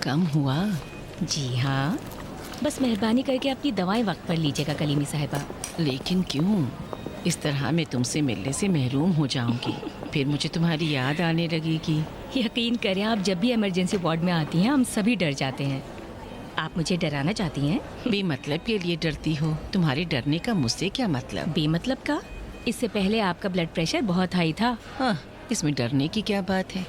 कम हुआ? जी हाँ, बस मेहरबानी करके अपनी दवाएं वक्त पर लीजिएगा कलीमी साहिबा। लेकिन क्यों? इस तरह मैं तुमसे मिलने से महरूम हो जाऊंगी। फिर मुझे तुम्हारी याद आने लगेगी। यकीन करें, आप जब भी इमरजेंसी वार्ड में आती हैं हम सभी डर जाते हैं। आप मुझे डराना चाहती हैं? बेमतलब के लिए डरती हो? तुम्हारे डरने का मुझसे क्या मतलब? बेमतलब का? इससे पहले आपका ब्लड प्रेशर बहुत हाई था। हाँ, इसमें डरने की क्या बात है?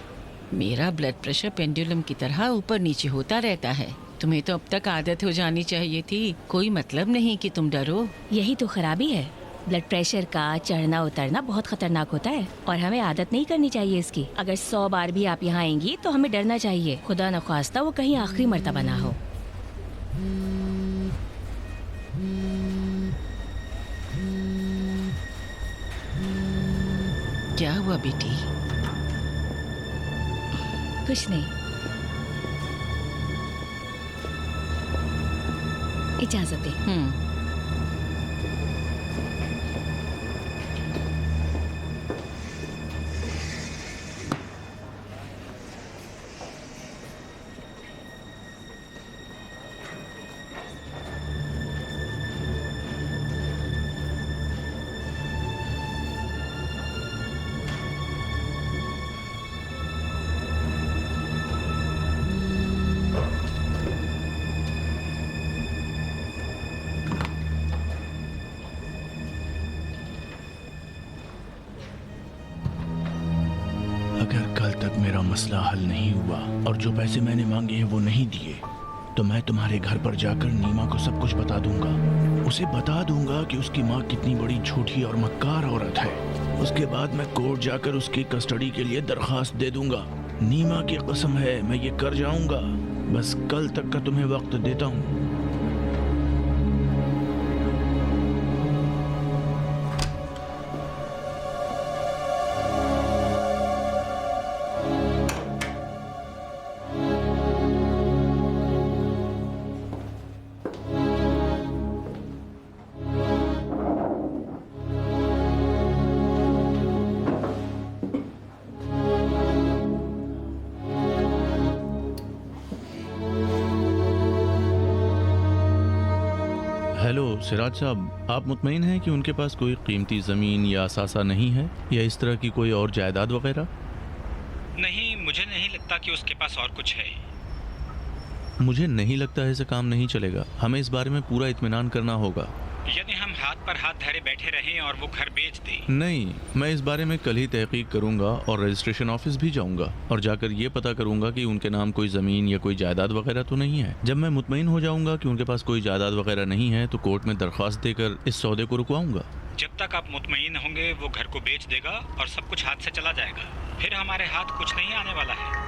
मेरा ब्लड प्रेशर पेंडुलम की तरह ऊपर नीचे होता रहता है। तुम्हें तो अब तक आदत हो जानी चाहिए थी। कोई मतलब नहीं कि तुम डरो। यही तो खराबी है। ब्लड प्रेशर का चढ़ना उतरना बहुत खतरनाक होता है और हमें आदत नहीं करनी चाहिए इसकी। अगर 100 बार भी आप यहाँ आएंगी तो हमें डरना चाहिए। खुदा न ख्वास्ता वो कहीं आखिरी मर्तबा ना हो। क्या हुआ बेटी? कुछ नहीं, इजाजत दे। अगर कल तक मेरा मसला हल नहीं हुआ और जो पैसे मैंने मांगे हैं वो नहीं दिए तो मैं तुम्हारे घर पर जाकर नीमा को सब कुछ बता दूंगा। उसे बता दूंगा कि उसकी माँ कितनी बड़ी झूठी और मक्कार औरत है। उसके बाद मैं कोर्ट जाकर उसकी कस्टडी के लिए दरखास्त दे दूंगा। नीमा की कसम है मैं ये कर जाऊंगा। बस कल तक का तुम्हें वक्त देता हूँ। हेलो सिराज साहब, आप मुतमईन हैं कि उनके पास कोई कीमती ज़मीन या असासा नहीं है या इस तरह की कोई और जायदाद वगैरह? नहीं, मुझे नहीं लगता कि उसके पास और कुछ है। मुझे नहीं लगता है ऐसे काम नहीं चलेगा। हमें इस बारे में पूरा इत्मीनान करना होगा। यदि हम हाथ पर हाथ धरे बैठे रहें और वो घर बेच दे? नहीं, मैं इस बारे में कल ही तहकीक करूंगा और रजिस्ट्रेशन ऑफिस भी जाऊंगा और जाकर ये पता करूंगा कि उनके नाम कोई ज़मीन या कोई जायदाद वगैरह तो नहीं है। जब मैं मुतमईन हो जाऊंगा कि उनके पास कोई जायदाद वगैरह नहीं है तो कोर्ट में दरख्वास्त देकर इस सौदे को रुकवाऊंगा। जब तक आप मुतमईन होंगे वो घर को बेच देगा और सब कुछ हाथ से चला जाएगा। फिर हमारे हाथ कुछ नहीं आने वाला है।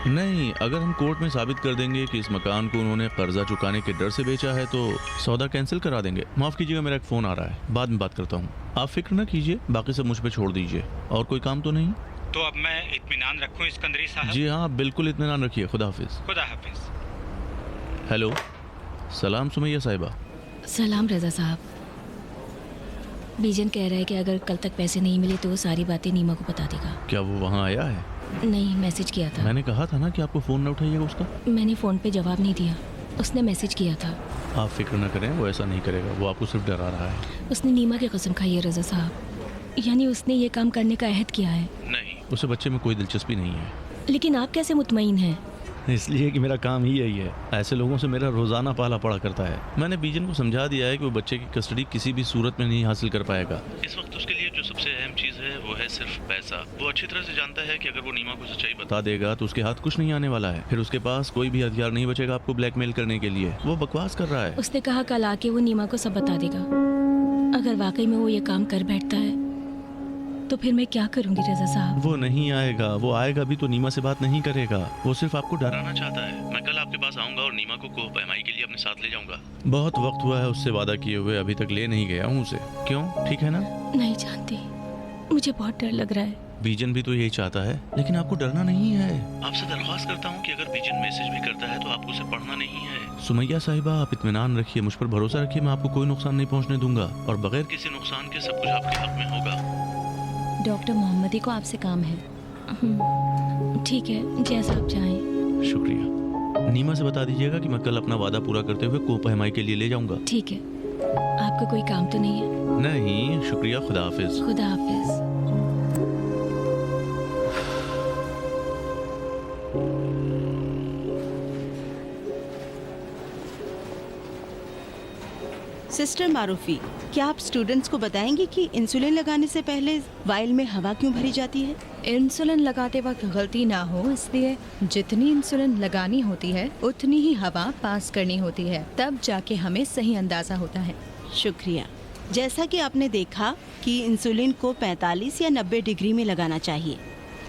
नहीं, अगर हम कोर्ट में साबित कर देंगे कि इस मकान को उन्होंने कर्जा चुकाने के डर से बेचा है तो सौदा कैंसिल करा देंगे। माफ़ कीजिएगा, मेरा एक फ़ोन आ रहा है, बाद में बात करता हूँ। आप फिक्र न कीजिए, बाकी सब मुझ पे छोड़ दीजिए। और कोई काम तो नहीं? तो अब मैं इत्मीनान रखूँ इस्कंदरी साहब? जी हाँ, बिल्कुल इत्मीनान रखिए। खुदा हाफिज़। खुदा हाफिज़। हेलो, सलाम सुमैया साहिबा। सलाम रजा साहब। बीजन कह रहा है कि अगर कल तक पैसे नहीं मिले तो वो सारी बातें नीमा को बता देगा। क्या वो वहाँ आया है? नहीं, मैसेज किया था। मैंने कहा था ना कि आपको फ़ोन न उठाइएगा उसका। मैंने फ़ोन पे जवाब नहीं दिया, उसने मैसेज किया था। आप फिक्र न करें, वो ऐसा नहीं करेगा। वो आपको सिर्फ डरा रहा है। उसने नीमा की कसम खाई है रजा साहब, यानी उसने ये काम करने का अहद किया है। नहीं, उसे बच्चे में कोई दिलचस्पी नहीं है। लेकिन आप कैसे मुतमईन हैं? इसलिए कि मेरा काम ही यही है। ऐसे लोगों से मेरा रोज़ाना पाला पड़ा करता है। मैंने बीजन को समझा दिया है कि वो बच्चे की कस्टडी किसी भी सूरत में नहीं हासिल कर पाएगा। इस वक्त उसके लिए जो सबसे अहम चीज़ है वो है सिर्फ पैसा। वो अच्छी तरह से जानता है कि अगर वो नीमा को सच्चाई बता देगा तो उसके हाथ कुछ नहीं आने वाला है। फिर उसके पास कोई भी हथियार नहीं बचेगा आपको ब्लैकमेल करने के लिए। वो बकवास कर रहा है। उसने कहा कल आके वो नीमा को सब बता देगा। अगर वाकई में वो ये काम कर बैठता है तो फिर मैं क्या करूंगी रजा साहब? वो नहीं आएगा। वो आएगा भी तो नीमा से बात नहीं करेगा। वो सिर्फ आपको डराना चाहता है। मैं कल आपके पास आऊंगा और नीमा को कोह पैमाई के लिए अपने साथ ले जाऊंगा। बहुत वक्त हुआ है उससे वादा किए हुए, अभी तक ले नहीं गया हूँ उसे। क्यों, ठीक है ना? नहीं जानती, मुझे बहुत डर लग रहा है। बीजन भी तो यही चाहता है, लेकिन आपको डरना नहीं है। आपसे दरख्वास्त करता हूँ कि अगर बीजन मैसेज भी करता है तो आपको उसे पढ़ना नहीं है। सुमैया साहिबा, आप इत्मीनान रखिए, मुझ पर भरोसा रखिए। मैं आपको कोई नुकसान नहीं पहुँचने दूंगा और बगैर किसी नुकसान के सब कुछ आपके हक में होगा। डॉक्टर मोहम्मदी को आपसे काम है। ठीक है, जैसा आप चाहें। शुक्रिया। नीमा से बता दीजिएगा कि मैं कल अपना वादा पूरा करते हुए कोपा हमाई के लिए ले जाऊंगा। ठीक है। आपका कोई काम तो नहीं है? नहीं, शुक्रिया, खुदा हाफिज। खुदा हाफिज। सिस्टर मारूफी, क्या आप स्टूडेंट्स को बताएंगे कि इंसुलिन लगाने से पहले वाइल में हवा क्यों भरी जाती है? इंसुलिन लगाते वक्त गलती ना हो इसलिए जितनी इंसुलिन लगानी होती है उतनी ही हवा पास करनी होती है, तब जाके हमें सही अंदाजा होता है। शुक्रिया। जैसा कि आपने देखा कि इंसुलिन को 45 या 90 डिग्री में लगाना चाहिए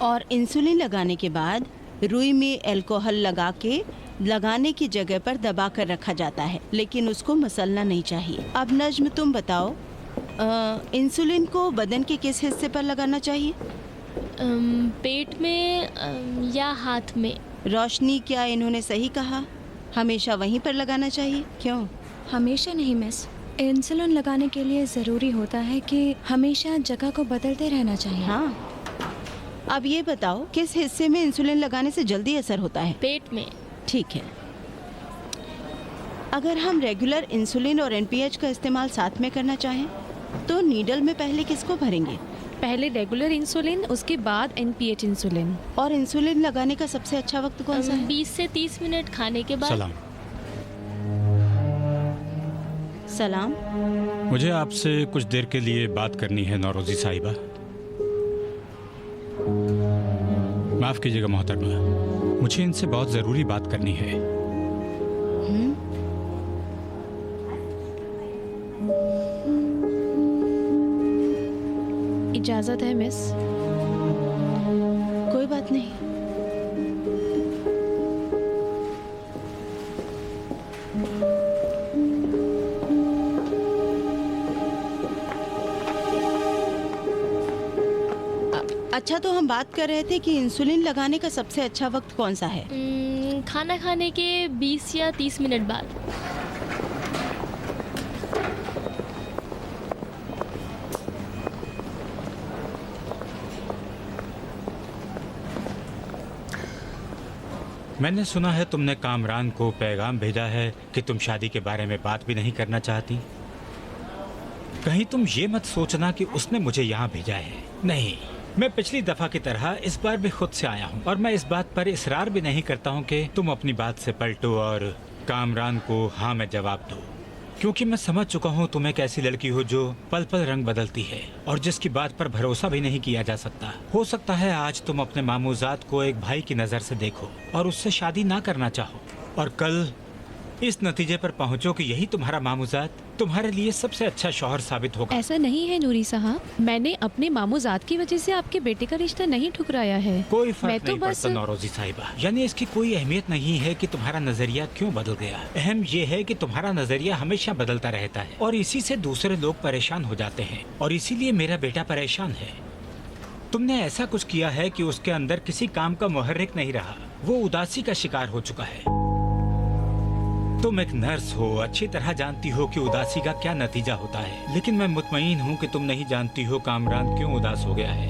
और इंसुलिन लगाने के बाद रुई में अल्कोहल लगा के लगाने की जगह पर दबा कर रखा जाता है, लेकिन उसको मसलना नहीं चाहिए। अब नज्म तुम बताओ, इंसुलिन को बदन के किस हिस्से पर लगाना चाहिए? पेट में या हाथ में? रोशनी, क्या इन्होंने सही कहा? हमेशा वहीं पर लगाना चाहिए? क्यों? हमेशा नहीं मिस, इंसुलिन लगाने के लिए ज़रूरी होता है कि हमेशा जगह को बदलते रहना चाहिए। हाँ। अब ये बताओ, किस हिस्से में इंसुलिन लगाने से जल्दी असर होता है? पेट में। ठीक है। अगर हम रेगुलर इंसुलिन और एनपीएच का इस्तेमाल साथ में करना चाहें तो नीडल में पहले किसको भरेंगे? पहले रेगुलर इंसुलिन, उसके बाद एनपीएच इंसुलिन। और इंसुलिन लगाने का सबसे अच्छा वक्त कौन सा है? 20 से 30 मिनट खाने के बाद। सलाम। सलाम। मुझे आपसे कुछ देर के लिए बात करनी है नौरोजी साहिबा। माफ कीजिएगा मोहतरमा, मुझे इनसे बहुत जरूरी बात करनी है। इजाजत है मिस? कोई बात नहीं। अच्छा, तो हम बात कर रहे थे कि इंसुलिन लगाने का सबसे अच्छा वक्त कौन सा है? खाना खाने के 20 या 30 मिनट बाद। मैंने सुना है तुमने कामरान को पैगाम भेजा है कि तुम शादी के बारे में बात भी नहीं करना चाहती। कहीं तुम ये मत सोचना कि उसने मुझे यहाँ भेजा है। नहीं, मैं पिछली दफा की तरह इस बार भी खुद से आया हूँ और मैं इस बात पर इसरार भी नहीं करता हूँ कि तुम अपनी बात से पलटो और कामरान को हाँ में जवाब दो, क्योंकि मैं समझ चुका हूँ तुम एक ऐसी लड़की हो जो पल पल रंग बदलती है और जिसकी बात पर भरोसा भी नहीं किया जा सकता। हो सकता है आज तुम अपने मामूजात को एक भाई की नज़र से देखो और उससे शादी ना करना चाहो, और कल इस नतीजे पर पहुंचो कि यही तुम्हारा मामूजात तुम्हारे लिए सबसे अच्छा शौहर साबित होगा। ऐसा नहीं है नूरी साहब, मैंने अपने मामूजात की वजह से आपके बेटे का रिश्ता नहीं ठुकराया है। कोई मैं फर्क तो नहीं बस पड़ता नौरोजी साहिबा, यानी इसकी कोई अहमियत नहीं है कि तुम्हारा नजरिया क्यों बदल गया। अहम यह है कि तुम्हारा नजरिया हमेशा बदलता रहता है और इसी से दूसरे लोग परेशान हो जाते हैं, और इसीलिए मेरा बेटा परेशान है। तुमने ऐसा कुछ किया है कि उसके अंदर किसी काम का मुहर्रिक नहीं रहा, वो उदासी का शिकार हो चुका है। तुम एक नर्स हो, अच्छी तरह जानती हो कि उदासी का क्या नतीजा होता है, लेकिन मैं मुतमईन हूँ कि तुम नहीं जानती हो कामरान क्यों उदास हो गया है,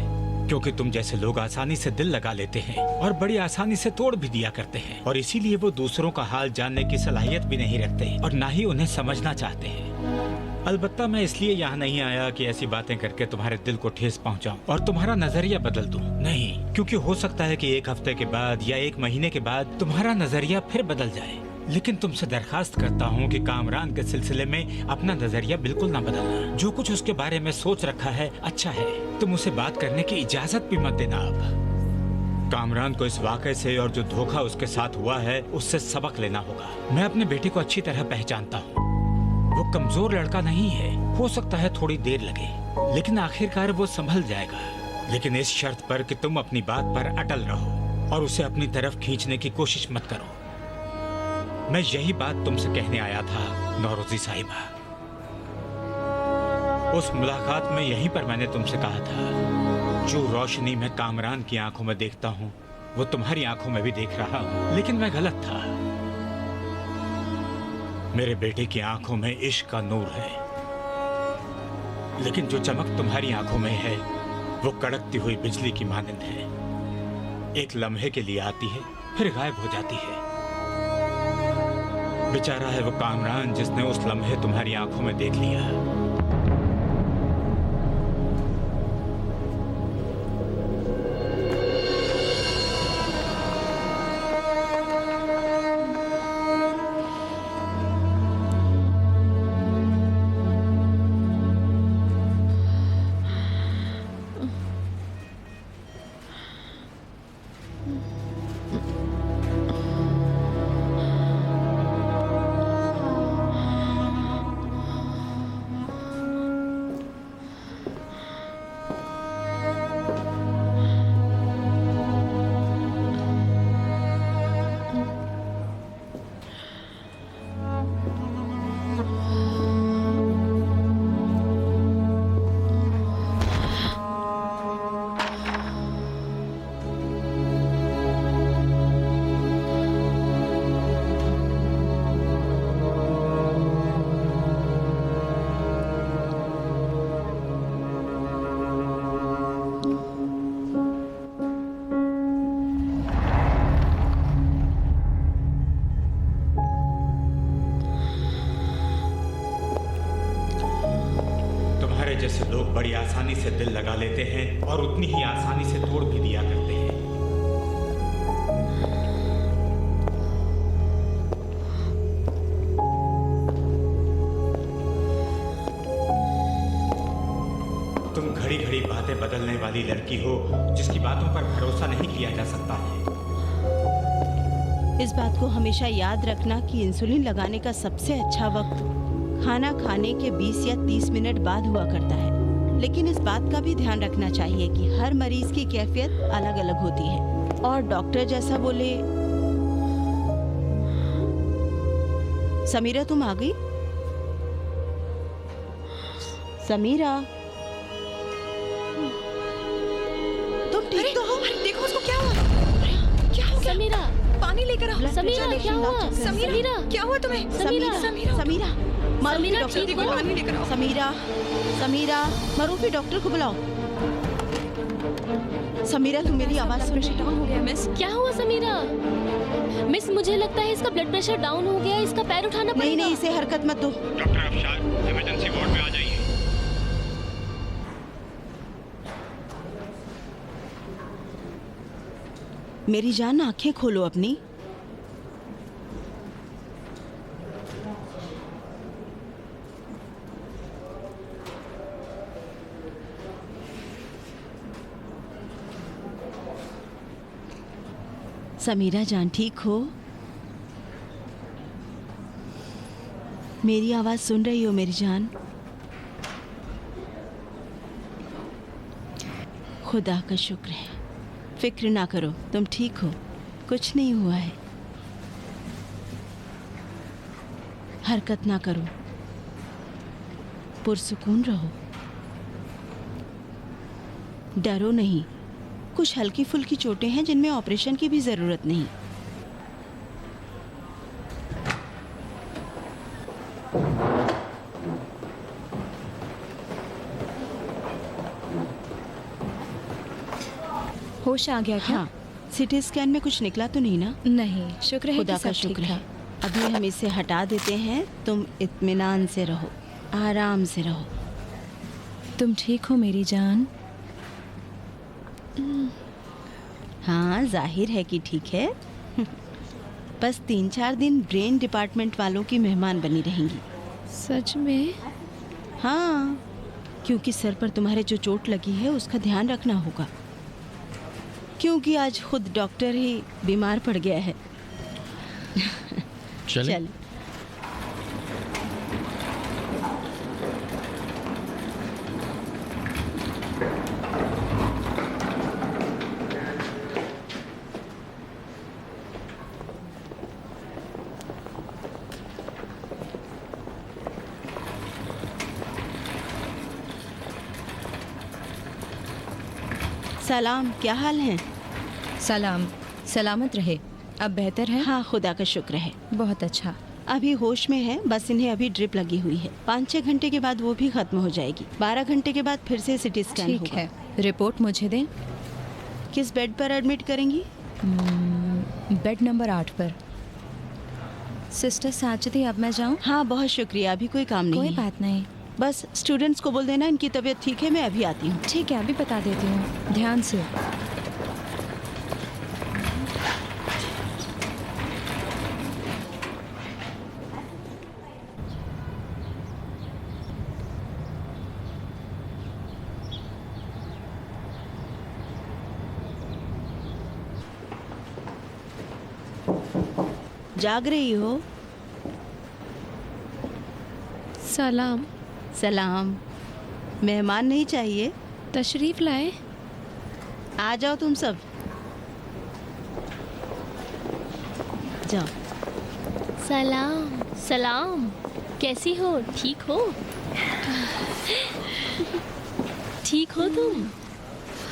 क्योंकि तुम जैसे लोग आसानी से दिल लगा लेते हैं और बड़ी आसानी से तोड़ भी दिया करते हैं, और इसीलिए वो दूसरों का हाल जानने की सलाहियत भी नहीं रखते और ना ही उन्हें समझना चाहते हैं। अलबत्ता मैं इसलिए यहाँ नहीं आया कि ऐसी बातें करके तुम्हारे दिल को ठेस पहुँचाऊं और तुम्हारा नजरिया बदल दूं। नहीं, क्योंकि हो सकता है कि एक हफ्ते के बाद या एक महीने के बाद तुम्हारा नजरिया फिर बदल जाए, लेकिन तुमसे दरखास्त करता हूँ कि कामरान के सिलसिले में अपना नजरिया बिल्कुल ना बदलना। जो कुछ उसके बारे में सोच रखा है अच्छा है, तुम उसे बात करने की इजाजत भी मत देना। अब कामरान को इस वाक़े से और जो धोखा उसके साथ हुआ है उससे सबक लेना होगा। मैं अपने बेटे को अच्छी तरह पहचानता हूँ, वो कमजोर लड़का नहीं है। हो सकता है थोड़ी देर लगे, लेकिन आखिरकार वो संभल जाएगा, लेकिन इस शर्त पर कि तुम अपनी बात पर अटल रहो और उसे अपनी तरफ खींचने की कोशिश मत करो। मैं यही बात तुमसे कहने आया था नौरोजी साहिबा। उस मुलाकात में यहीं पर मैंने तुमसे कहा था, जो रोशनी मैं कामरान की आंखों में देखता हूँ वो तुम्हारी आंखों में भी देख रहा हूँ, लेकिन मैं गलत था। मेरे बेटे की आंखों में इश्क का नूर है, लेकिन जो चमक तुम्हारी आंखों में है वो कड़कती हुई बिजली की मानंद है। एक लम्हे के लिए आती है फिर गायब हो जाती है। बेचारा है वो कामरान जिसने उस लम्हे तुम्हारी आंखों में देख लिया। जैसे लोग बड़ी आसानी से दिल लगा लेते हैं और उतनी ही आसानी से तोड़ भी दिया करते हैं। तुम घड़ी घड़ी बातें बदलने वाली लड़की हो जिसकी बातों पर भरोसा नहीं किया जा सकता है। इस बात को हमेशा याद रखना कि इंसुलिन लगाने का सबसे अच्छा वक्त खाना खाने के 20 या 30 मिनट बाद हुआ करता है। लेकिन इस बात का भी ध्यान रखना चाहिए कि हर मरीज की कैफियत अलग अलग होती है और डॉक्टर जैसा बोले। समीरा, तुम आ गई? समीरा, तुम ठीक तो हो? देखो उसको क्या हुआ? क्या हो गया? समीरा, पानी लेकर आओ। समीरा क्या हुआ? समीरा क्या हुआ तुम्हें? समीरा, समीरा, मारूफी समीरा, डॉक्टर ठीक को हो? बुलाओ। पानी लेकर आओ। समीरा, समीरा, मारूफी डॉक्टर को बुलाओ। समीरा, तुम मेरी आवाज सुन रही डाउन हो गया मिस। क्या हुआ समीरा? मिस, मुझे लगता है इसका ब्लड प्रेशर डाउन हो गया, इसका पैर उठाना पड़ेगा। नहीं, इसे हरकत मत दो। डॉक्टर अफशार, इमरजेंसी वार्ड में आ जाइए। मेरी जान, आंखें खोलो अपनी। समीरा जान, ठीक हो? मेरी आवाज सुन रही हो मेरी जान? खुदा का शुक्र है। फिक्र ना करो, तुम ठीक हो, कुछ नहीं हुआ है। हरकत ना करो, पुरसुकून रहो, डरो नहीं। कुछ हल्की फुल्की चोटें हैं जिनमें ऑपरेशन की भी जरूरत नहीं। होश आ गया क्या? हाँ, सीटी स्कैन में कुछ निकला तो नहीं ना? नहीं, शुक्र है खुदा कि का सब ठीक शुक्र है। था। अभी हम इसे हटा देते हैं। तुम इत्मीनान से रहो, आराम से रहो। तुम ठीक हो मेरी जान? हाँ, जाहिर है कि ठीक है। बस 3-4 दिन ब्रेन डिपार्टमेंट वालों की मेहमान बनी रहेंगी। सच में? हाँ, क्योंकि सर पर तुम्हारे जो चोट लगी है उसका ध्यान रखना होगा, क्योंकि आज खुद डॉक्टर ही बीमार पड़ गया है। चल। सलाम, क्या हाल है? सलाम, सलामत रहे। अब बेहतर है? हाँ, खुदा का शुक्र है। बहुत अच्छा। अभी होश में है, बस इन्हें अभी ड्रिप लगी हुई है। 5-6 घंटे के बाद वो भी खत्म हो जाएगी। 12 घंटे के बाद फिर से सिटी स्कैन ठीक होगा। है, रिपोर्ट मुझे दें। किस बेड पर एडमिट करेंगी? बेड नंबर 8 पर। सिस्टर साजिदी, अब मैं जाऊँ? हाँ बहुत शुक्रिया, अभी कोई काम नहीं कोई है। बात नहीं। बस स्टूडेंट्स को बोल देना इनकी तबीयत ठीक है, मैं अभी आती हूँ। ठीक है, अभी बता देती हूँ, ध्यान से। जाग रही हो? सलाम। सलाम। मेहमान नहीं चाहिए? तशरीफ लाए। आ जाओ तुम सब, जाओ। सलाम। सलाम, कैसी हो? ठीक हो? ठीक हो तुम?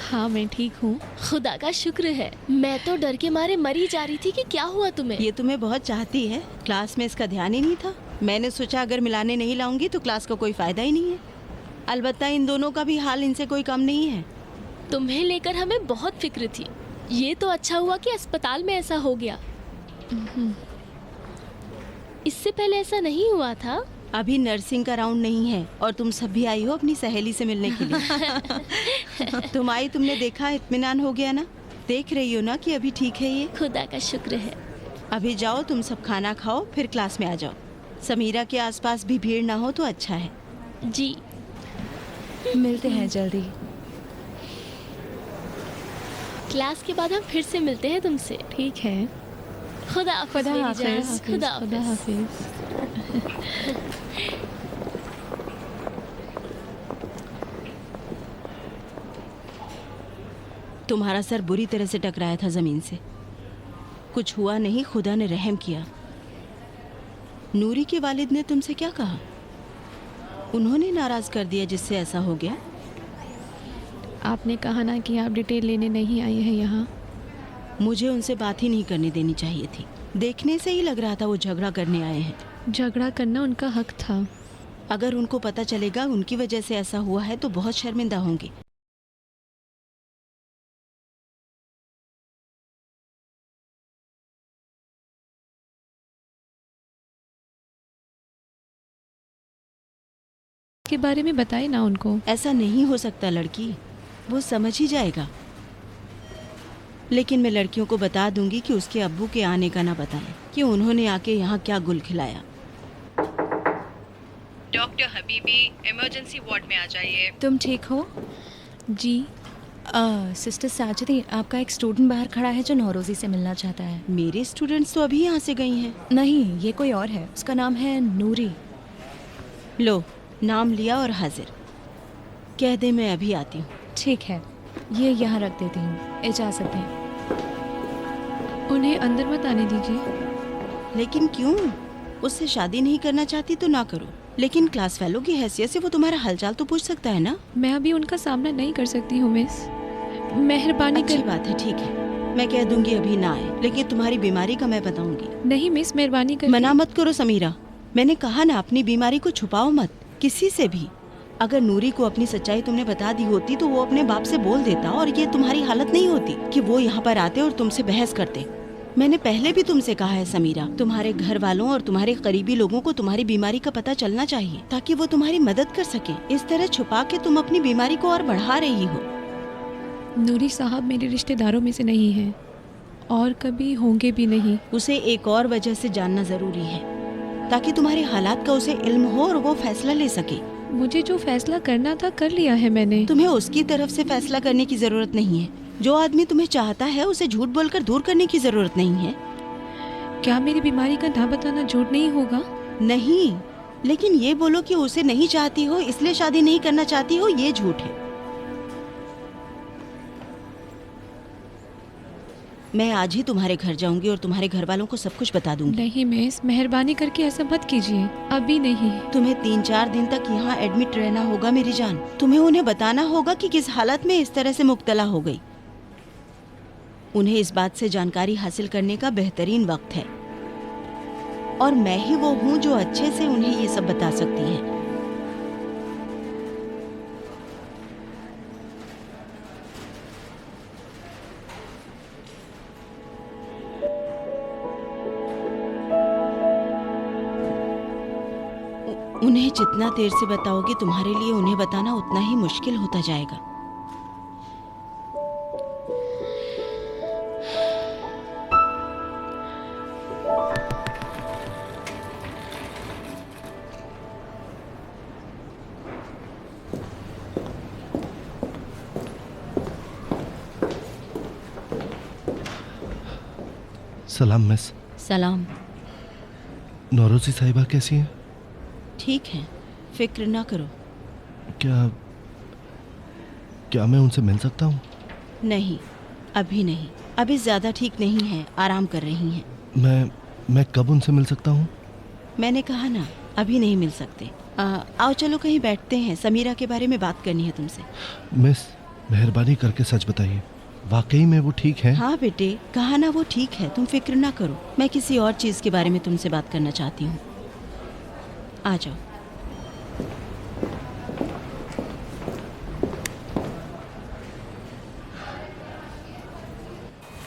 हाँ मैं ठीक हूँ। खुदा का शुक्र है। मैं तो डर के मारे मरी जा रही थी कि क्या हुआ तुम्हें। ये तुम्हें बहुत चाहती है, क्लास में इसका ध्यान ही नहीं था। मैंने सोचा अगर मिलाने नहीं लाऊंगी तो क्लास का कोई फायदा ही नहीं है। अलबत्ता इन दोनों का भी हाल इनसे कोई कम नहीं है। तुम्हें लेकर हमें बहुत फिक्र थी। ये तो अच्छा हुआ कि अस्पताल में ऐसा हो गया। इससे पहले ऐसा नहीं हुआ था। अभी नर्सिंग का राउंड नहीं है और तुम सब भी आई हो अपनी सहेली से मिलने के लिए। तुम आई, तुमने देखा, इत्मीनान हो गया ना? देख रही हो ना कि अभी ठीक है ये? खुदा का शुक्र है। अभी जाओ तुम सब, खाना खाओ, फिर क्लास में आ जाओ। समीरा के आसपास भी भीड़ ना हो तो अच्छा है। जी। मिलते हैं जल्दी। क्लास के बाद हम फिर से मिलते हैं तुमसे। ठीक है। खुदा हाफिज खुदा मेरी हाफिज। जान। खुदा खुदा हाफिज। हाफिज। तुम्हारा सर बुरी तरह से टकराया था जमीन से। कुछ हुआ नहीं, खुदा ने रहम किया। नूरी के वालिद ने तुमसे क्या कहा? उन्होंने नाराज कर दिया जिससे ऐसा हो गया? आपने कहा ना कि आप डिटेल लेने नहीं आई हैं यहाँ। मुझे उनसे बात ही नहीं करने देनी चाहिए थी। देखने से ही लग रहा था वो झगड़ा करने आए हैं। झगड़ा करना उनका हक था। अगर उनको पता चलेगा उनकी वजह से ऐसा हुआ है तो बहुत शर्मिंदा होंगे। के बारे में बताए ना उनको। ऐसा नहीं हो सकता लड़की, वो समझ ही जाएगा। लेकिन मैं लड़कियों को बता दूंगी कि उसके अब्बू के आने का ना बताएं कि उन्होंने आके यहाँ क्या गुल खिलाया। डॉक्टर हबीबी, इमरजेंसी वार्ड में आ जाइए। तुम ठीक हो? जी। सिस्टर साजिदी, आपका एक स्टूडेंट बाहर खड़ा है जो नौरोजी से मिलना चाहता है। मेरे स्टूडेंट्स तो अभी यहाँ से गई हैं। नहीं, ये कोई और है। उसका नाम है नूरी। लो, नाम लिया और हाजिर। कह दे मैं अभी आती हूँ। ठीक है, ये यहाँ रख देती हूँ। इजाज़त दें। उन्हें अंदर मत आने दीजिए। लेकिन क्यों? उससे शादी नहीं करना चाहती तो ना करो, लेकिन क्लास फेलो की हैसियत से वो तुम्हारा हालचाल तो पूछ सकता है ना? मैं अभी उनका सामना नहीं कर सकती हूँ मिस। मेहरबानी अच्छी कर। बात है, ठीक है। मैं कह दूंगी अभी ना आए, लेकिन तुम्हारी बीमारी का मैं बताऊंगी। नहीं मिस, मेहरबानी कर। मना मत करो समीरा। मैंने कहा ना, अपनी बीमारी को छुपाओ मत किसी से भी। अगर नूरी को अपनी सच्चाई तुमने बता दी होती तो वो अपने बाप से बोल देता और ये तुम्हारी हालत नहीं होती कि वो यहाँ पर आते और तुमसे बहस करते। मैंने पहले भी तुमसे कहा है समीरा, तुम्हारे घर वालों और तुम्हारे करीबी लोगों को तुम्हारी बीमारी का पता चलना चाहिए ताकि वो तुम्हारी मदद कर सके। इस तरह छुपा के तुम अपनी बीमारी को और बढ़ा रही हो। नूरी साहब मेरे रिश्तेदारों में से नहीं हैं और कभी होंगे भी नहीं। उसे एक और वजह से जानना जरूरी है ताकि तुम्हारे हालात का उसे इल्म हो और वो फैसला ले सके। मुझे जो फैसला करना था कर लिया है मैंने। तुम्हें उसकी तरफ से फैसला करने की जरूरत नहीं है। जो आदमी तुम्हें चाहता है उसे झूठ बोलकर दूर करने की जरूरत नहीं है। क्या मेरी बीमारी का ना बताना झूठ नहीं होगा? नहीं, लेकिन ये बोलो कि उसे नहीं चाहती हो इसलिए शादी नहीं करना चाहती हो, ये झूठ है। मैं आज ही तुम्हारे घर जाऊंगी और तुम्हारे घर वालों को सब कुछ बता दूंगी। नहीं मिस, मेहरबानी करके ऐसा मत कीजिए, अभी नहीं। तुम्हें 3-4 दिन तक यहाँ एडमिट रहना होगा मेरी जान। तुम्हें उन्हें बताना होगा कि किस हालत में इस तरह से मुब्तला हो गई। उन्हें इस बात से जानकारी हासिल करने का बेहतरीन वक्त है और मैं ही वो हूँ जो अच्छे से उन्हें ये सब बता सकती है। उन्हें जितना देर से बताओगे तुम्हारे लिए उन्हें बताना उतना ही मुश्किल होता जाएगा। सलाम मिस। सलाम। नौरोजी साहिबा कैसी हैं? ठीक है, फिक्र ना करो। क्या मैं उनसे मिल सकता हूँ? नहीं, अभी नहीं। अभी ज़्यादा ठीक नहीं है, आराम कर रही हैं। मैं कब उनसे मिल सकता हूँ? मैंने कहा ना, अभी नहीं मिल सकते। आओ चलो कहीं बैठते हैं, समीरा के बारे में बात करनी है तुमसे। मिस, मेहरबानी करके सच बताइए, वाकई में वो ठीक है? हाँ बेटे, कहा ना वो ठीक है, तुम फिक्र ना करो। मैं किसी और चीज़ के बारे में तुमसे बात करना चाहती हूँ। आ जाओ।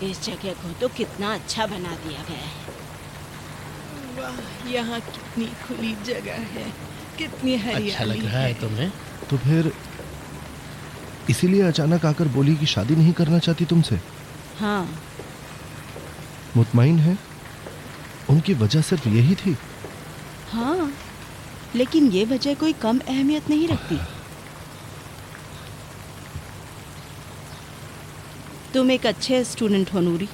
इस जगह को तो कितना अच्छा बना दिया गया है। वाह, यहाँ कितनी खुली जगह है, कितनी हरियाली। अच्छा लग रहा है तुम्हें? तो फिर इसीलिए अचानक आकर बोली कि शादी नहीं करना चाहती तुमसे? हाँ। मुतमईन है? उनकी वजह सिर्फ यही थी? हाँ, लेकिन ये वजह कोई कम अहमियत नहीं रखती। तुम एक अच्छे स्टूडेंट हो नूरी।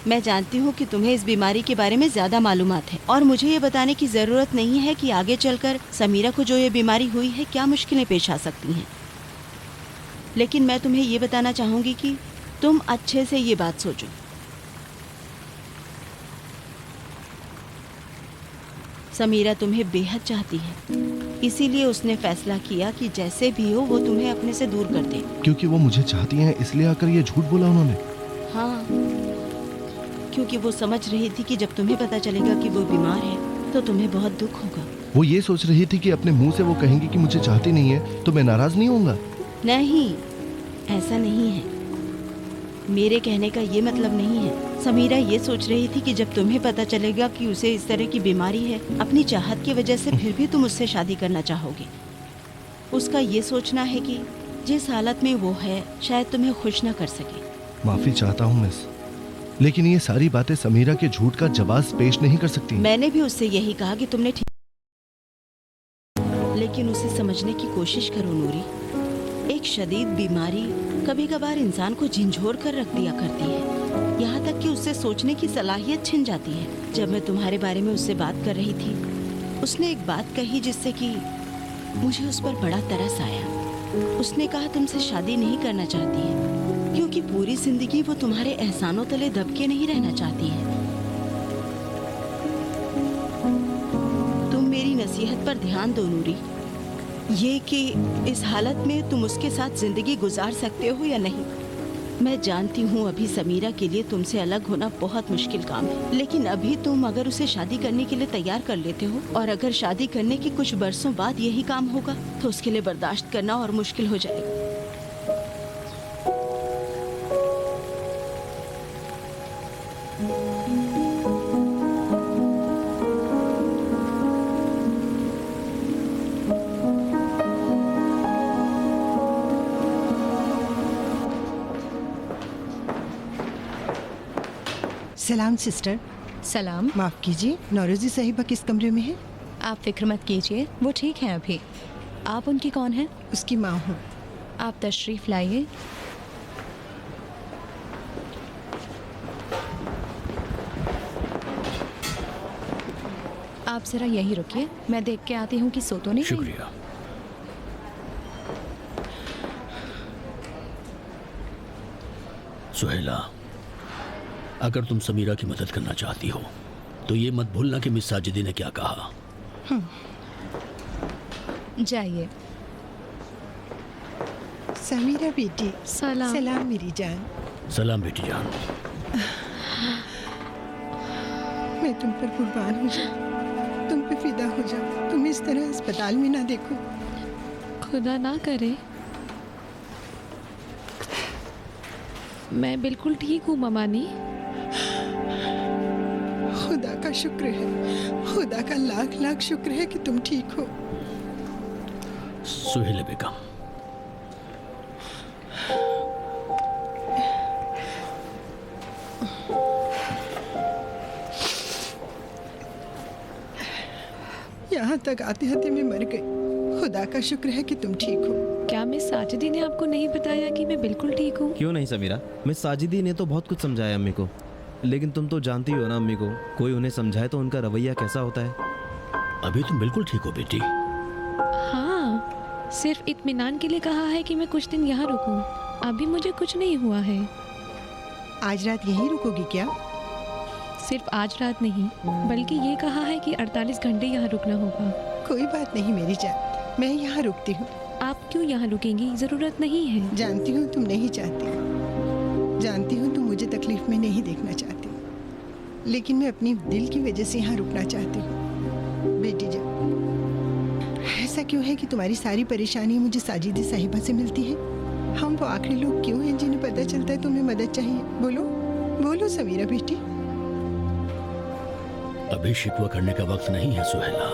मैं जानती हूँ कि तुम्हें इस बीमारी के बारे में ज़्यादा मालूमात है और मुझे ये बताने की ज़रूरत नहीं है कि आगे चलकर समीरा को जो ये बीमारी हुई है क्या मुश्किलें पेश आ सकती हैं। लेकिन मैं तुम्हें ये बताना चाहूँगी कि तुम अच्छे से ये बात सोचो। समीरा तुम्हें बेहद चाहती है, इसीलिए उसने फैसला किया कि जैसे भी हो वो तुम्हें अपने से दूर कर दे। क्योंकि वो मुझे चाहती हैं इसलिए आकर ये झूठ बोला उन्होंने? हाँ, क्योंकि वो समझ रही थी कि जब तुम्हें पता चलेगा कि वो बीमार है तो तुम्हें बहुत दुख होगा। वो ये सोच रही थी कि अपने मुंह से वो कहेंगी कि मुझे चाहती नहीं है तो मैं नाराज नहीं होऊंगा। नहीं, ऐसा नहीं है। मेरे कहने का ये मतलब नहीं है। समीरा ये सोच रही थी कि जब तुम्हें पता चलेगा कि उसे इस तरह की बीमारी है, अपनी चाहत की वजह से फिर भी तुम उससे शादी करना चाहोगे। उसका ये सोचना है कि जिस हालत में वो है शायद तुम्हें खुश न कर सके। माफी चाहता हूँ मिस, लेकिन ये सारी बातें समीरा के झूठ का जवाब पेश नहीं कर सकती। मैंने भी उससे यही कहा कि तुमने ठीक, लेकिन उसे समझने की कोशिश करो नूरी। एक शदीद बीमारी कभी कभार इंसान को झंझोर कर रख दिया करती है, यहाँ तक कि उससे सोचने की सलाहियत छिन जाती है। जब मैं तुम्हारे बारे में उससे बात कर रही थी, उसने एक बात कही जिससे कि मुझे उस पर बड़ा तरस आया। उसने कहा तुमसे शादी नहीं करना चाहती है क्योंकि पूरी जिंदगी वो तुम्हारे एहसानों तले दबके नहीं रहना चाहती है। तुम मेरी नसीहत पर ध्यान दो नूरी, ये कि इस हालत में तुम उसके साथ जिंदगी गुजार सकते हो या नहीं। मैं जानती हूँ अभी समीरा के लिए तुमसे अलग होना बहुत मुश्किल काम है, लेकिन अभी तुम अगर उसे शादी करने के लिए तैयार कर लेते हो और अगर शादी करने के कुछ बरसों बाद यही काम होगा तो उसके लिए बर्दाश्त करना और मुश्किल हो जाएगा। सलाम सिस्टर। सलाम। माफ़ कीजिए, नौरोजी साहिबा किस कमरे में है? आप फिक्र मत कीजिए, वो ठीक हैं अभी। आप उनकी कौन हैं? उसकी माँ हूँ। आप तशरीफ़ लाइए। आप ज़रा यहीं रुकिए, मैं देख के आती हूँ कि सो तो नहीं गई। शुक्रिया। सुहेला, अगर तुम समीरा की मदद करना चाहती हो तो ये मत भूलना कि मिस साजिदी ने क्या कहा। जाइए। समीरा बेटी। सलाम। सलाम मेरी जान। सलाम बेटी जान। मैं तुम पर कुर्बान हो जाऊं, तुम पे फिदा हो जाऊं। तुम इस तरह अस्पताल में ना देखो। खुदा ना करे। मैं बिल्कुल ठीक हूँ ममानी। खुदा का शुक्र है, खुदा का लाख लाख शुक्र है कि तुम ठीक हो। सुहेल बेगम, यहाँ तक आते आते मैं मर गई। खुदा का शुक्र है कि तुम ठीक हो। क्या मिस साजिदी ने आपको नहीं बताया कि मैं बिल्कुल ठीक हूँ? क्यों नहीं समीरा, मिस साजिदी ने तो बहुत कुछ समझाया अम्मी को, लेकिन तुम तो जानती हो ना अम्मी को, कोई उन्हें समझाए तो उनका रवैया कैसा होता है। अभी तुम बिल्कुल ठीक हो बेटी। हाँ, सिर्फ इत्मीनान के लिए कहा है कि मैं कुछ दिन यहाँ रुकूं। अभी मुझे कुछ नहीं हुआ है। आज रात यहीं रुकोगी क्या? सिर्फ आज रात नहीं, बल्कि ये कहा है कि 48 घंटे यहाँ रुकना होगा। कोई बात नहीं मेरी जान, मैं यहाँ रुकती हूँ। आप क्यों यहाँ रुकेंगी? जरूरत नहीं है। जानती हूँ तुम नहीं चाहती, जानती हूँ तुम मुझे तकलीफ में नहीं देखना चाहती, लेकिन मैं अपनी दिल की वजह से यहाँ रुकना चाहती हूँ। बेटी जान, ऐसा क्यों है कि तुम्हारी सारी परेशानी मुझे साजिदी साहिबा से मिलती है? हम वो आखिरी लोग क्यों हैं जिन्हें पता चलता है तुम्हें मदद चाहिए? बोलो बोलो समीरा बेटी। अभी शिकवा करने का वक्त नहीं है सुहेला।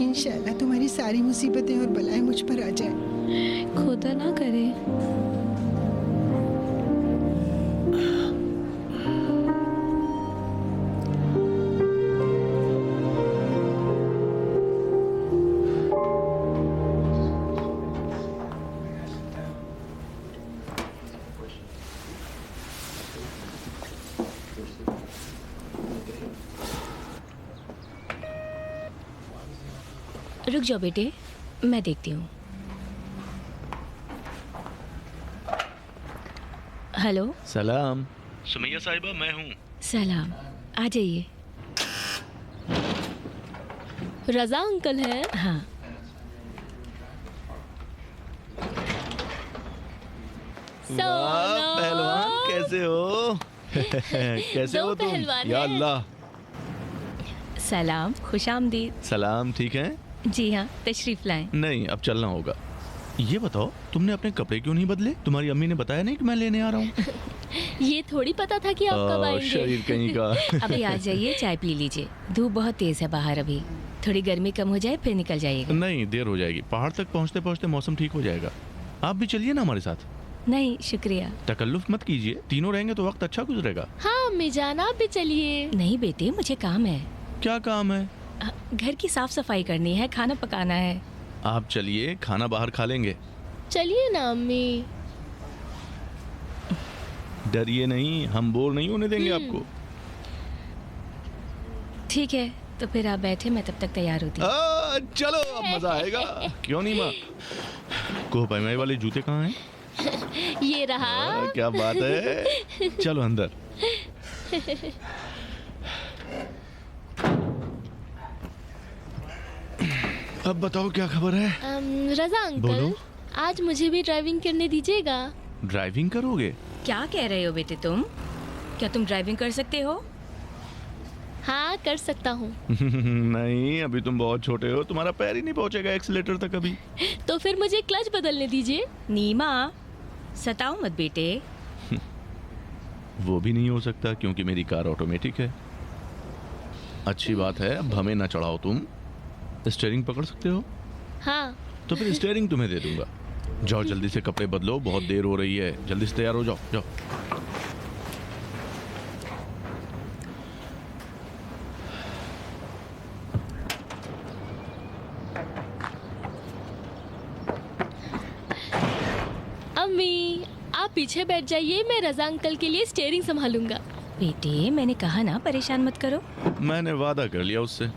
इंशाल्लाह तुम्हारी सारी मुसीबतें और बलाएं मुझ पर आ जाए। खुदा ना करे। रुक जाओ बेटे, मैं देखती हूँ। हेलो। सलाम। सुमैया साहिबा, मैं हूँ। सलाम, आ जाइए। रजा अंकल है? हाँ। वाह पहलवान, कैसे हो? कैसे हो तुम? या अल्लाह। सलाम, खुशामदीद। सलाम, ठीक है? जी हाँ, तशरीफ लाएं। नहीं, अब चलना होगा। ये बताओ, तुमने अपने कपड़े क्यों नहीं बदले? तुम्हारी अम्मी ने बताया नहीं कि मैं लेने आ रहा हूँ? ये थोड़ी पता था कि आप कब आएंगे। शरीर कहीं का। अभी आ जाइए, चाय पी लीजिए। धूप बहुत तेज है बाहर, अभी थोड़ी गर्मी कम हो जाए फिर निकल जाइएगा। नहीं, देर हो जाएगी। पहाड़ तक पहुँचते पहुँचते मौसम ठीक हो जाएगा। आप भी चलिए ना हमारे साथ। नहीं शुक्रिया। तकल्लुफ मत कीजिए, तीनों रहेंगे तो वक्त अच्छा गुजरेगा। हाँ अम्मी जान, आप भी चलिए। नहीं बेटे, मुझे काम है। क्या काम है? घर की साफ सफाई करनी है, खाना पकाना है। आप चलिए, खाना बाहर खा लेंगे। चलिए ना अम्मी। डरिए नहीं, हम बोर नहीं होने देंगे आपको। ठीक है, तो फिर आप बैठे, मैं तब तक तैयार होती हूँ। चलो, अब मजा आएगा। क्यों नहीं माँ? कोह पैमाई वाले जूते कहाँ हैं? ये रहा। क्या बात है, चलो अंदर। अब बताओ क्या खबर है? रजा अंकल, बोलो। आज मुझे भी ड्राइविंग करने दीजिएगा। ड्राइविंग करोगे? क्या कह रहे हो बेटे तुम? क्या तुम ड्राइविंग कर सकते हो? हाँ कर सकता हूँ। नहीं, अभी तुम बहुत छोटे हो, तुम्हारा पैर ही नहीं पहुँचेगा एक्सीलेटर तक अभी। तो फिर मुझे क्लच बदलने दीजिए। नीमा, सताओ मत बेटे। वो भी नहीं हो सकता क्योंकि मेरी कार ऑटोमेटिक है। अच्छी बात है, अब हमें ना चढ़ाओ। तुम स्टीयरिंग पकड़ सकते हो? हाँ। तो फिर स्टीयरिंग तुम्हें दे दूंगा। जाओ जल्दी से कपड़े बदलो, बहुत देर हो रही है। जल्दी से तैयार हो जाओ, जाओ। अम्मी, आप पीछे बैठ जाइए, मैं रजा अंकल के लिए स्टीयरिंग संभालूंगा। बेटे, मैंने कहा ना परेशान मत करो। मैंने वादा कर लिया उससे,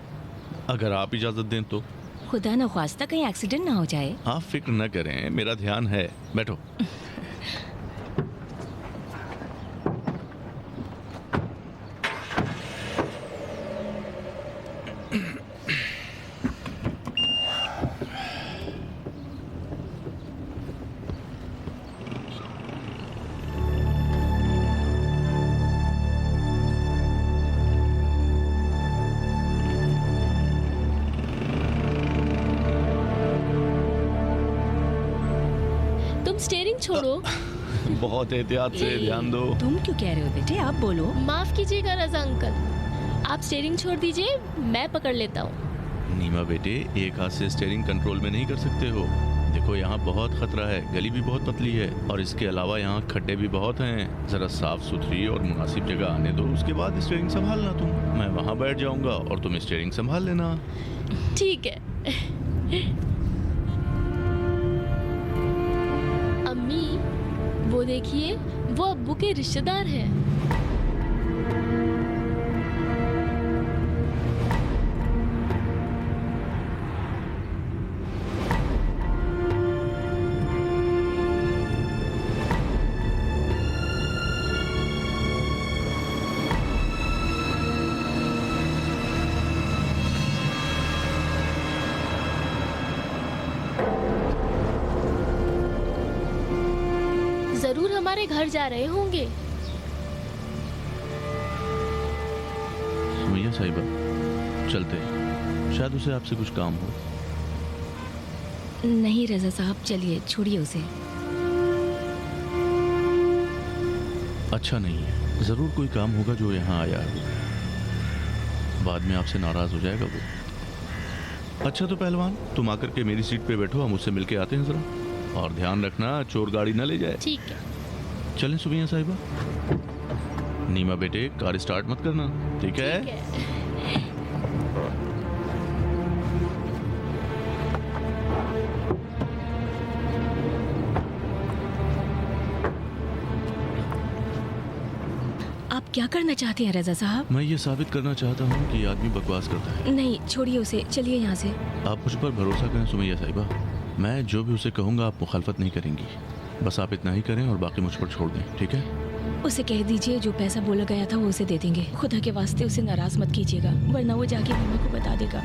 अगर आप इजाजत दें तो। खुदा न ख्वास्ता कहीं एक्सीडेंट ना हो जाए। आप फिक्र न करें, मेरा ध्यान है। बैठो। स्टीयरिंग छोड़ो। बहुत एहतियात से ध्यान दो। तुम क्यों कह रहे हो बेटे, आप बोलो। माफ कीजिएगा रजा अंकल, आप स्टीयरिंग छोड़ दीजिए, मैं पकड़ लेता हूँ। नीमा बेटे, एक हाथ से स्टीयरिंग कंट्रोल में नहीं कर सकते हो। देखो यहाँ बहुत खतरा है, गली भी बहुत पतली है और इसके अलावा यहाँ खड्डे भी बहुत हैं। जरा साफ सुथरी और मुनासिब जगह आने दो, उसके बाद स्टीयरिंग संभालना तुम। मैं वहाँ बैठ जाऊँगा और तुम स्टीयरिंग संभाल लेना। ठीक है। अम्मी, वो देखिए, वो अब्बू के रिश्तेदार हैं। जरूर हमारे घर जा रहे होंगे। सुमैया साहिबा, चलते हैं, शायद उसे आपसे कुछ काम हो। नहीं रजा साहब, चलिए, छोड़िए उसे। अच्छा नहीं है, जरूर कोई काम होगा जो यहाँ आया है, बाद में आपसे नाराज हो जाएगा वो। अच्छा तो पहलवान, तुम आकर के मेरी सीट पे बैठो, हम उससे मिलके आते हैं जरा। और ध्यान रखना चोर गाड़ी ना ले जाए। ठीक है। चलें सुमैया साहिबा। नीमा बेटे, कार स्टार्ट मत करना, ठीक है? ठीक है। आप क्या करना चाहते हैं रजा साहब? मैं ये साबित करना चाहता हूँ कि ये आदमी बकवास करता है। नहीं, छोड़िए उसे, चलिए यहाँ से। आप मुझ पर भरोसा करें सुमैया साहिबा, मैं जो भी उसे कहूँगा आप मुखालफत नहीं करेंगी। बस आप इतना ही करें और बाकी मुझ पर छोड़ दें, ठीक है? उसे कह दीजिए जो पैसा बोला गया था वो उसे दे देंगे। खुदा के वास्ते उसे नाराज मत कीजिएगा, वरना वो जाके नीमा को बता देगा।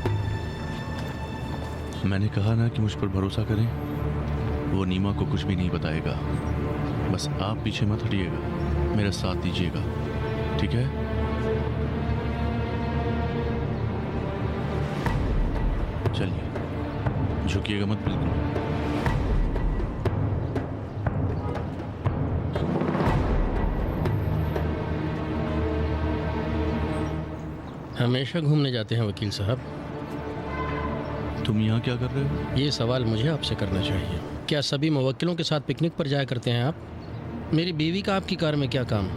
मैंने कहा ना कि मुझ पर भरोसा करें, वो नीमा को कुछ भी नहीं बताएगा। बस आप पीछे मत हटिएगा, मेरा साथ दीजिएगा, ठीक है? चलिए, झुकिएगा मत बिल्कुल। हमेशा घूमने जाते हैं वकील साहब। तुम यहाँ क्या कर रहे हो? ये सवाल मुझे आपसे करना चाहिए। क्या सभी मुवक्किलों के साथ पिकनिक पर जाया करते हैं आप? मेरी बीवी का आपकी कार में क्या काम?